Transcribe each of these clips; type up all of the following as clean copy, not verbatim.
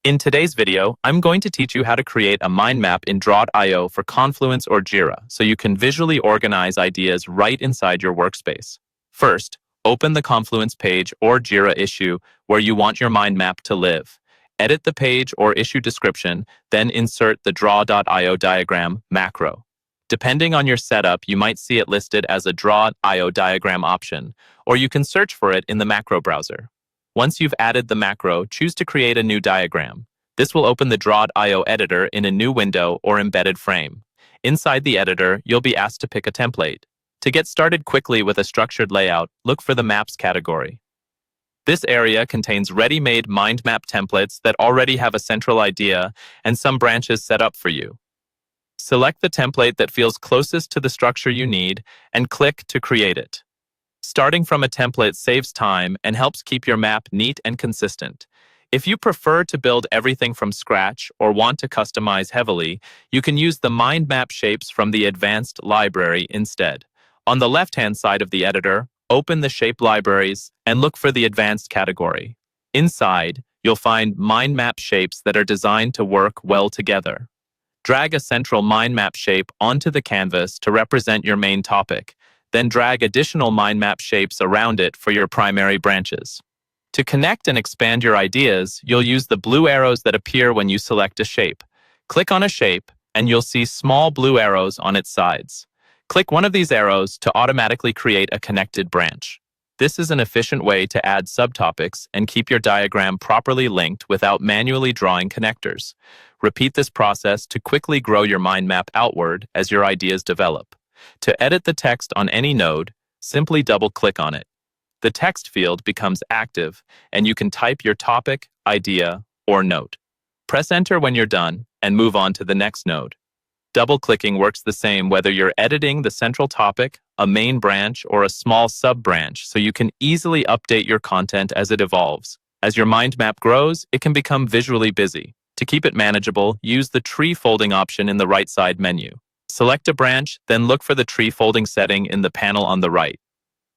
In today's video, I'm going to teach you how to create a mind map in Draw.io for Confluence or Jira so you can visually organize ideas right inside your workspace. First, open the Confluence page or Jira issue where you want your mind map to live. Edit the page or issue description, then insert the Draw.io diagram macro. Depending on your setup, you might see it listed as a Draw.io diagram option, or you can search for it in the macro browser. Once you've added the macro, choose to create a new diagram. This will open the Draw.io editor in a new window or embedded frame. Inside the editor, you'll be asked to pick a template. To get started quickly with a structured layout, look for the Maps category. This area contains ready-made mind map templates that already have a central idea and some branches set up for you. Select the template that feels closest to the structure you need and click to create it. Starting from a template saves time and helps keep your map neat and consistent. If you prefer to build everything from scratch or want to customize heavily, you can use the mind map shapes from the advanced library instead. On the left-hand side of the editor, open the shape libraries and look for the advanced category. Inside, you'll find mind map shapes that are designed to work well together. Drag a central mind map shape onto the canvas to represent your main topic. Then drag additional mind map shapes around it for your primary branches. To connect and expand your ideas, you'll use the blue arrows that appear when you select a shape. Click on a shape, and you'll see small blue arrows on its sides. Click one of these arrows to automatically create a connected branch. This is an efficient way to add subtopics and keep your diagram properly linked without manually drawing connectors. Repeat this process to quickly grow your mind map outward as your ideas develop. To edit the text on any node, simply double-click on it. The text field becomes active, and you can type your topic, idea, or note. Press Enter when you're done, and move on to the next node. Double-clicking works the same whether you're editing the central topic, a main branch, or a small sub-branch, so you can easily update your content as it evolves. As your mind map grows, it can become visually busy. To keep it manageable, use the tree folding option in the right side menu. Select a branch, then look for the tree folding setting in the panel on the right.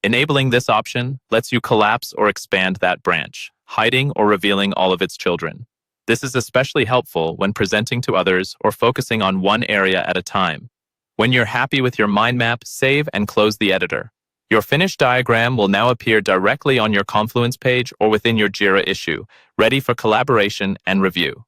Enabling this option lets you collapse or expand that branch, hiding or revealing all of its children. This is especially helpful when presenting to others or focusing on one area at a time. When you're happy with your mind map, save and close the editor. Your finished diagram will now appear directly on your Confluence page or within your Jira issue, ready for collaboration and review.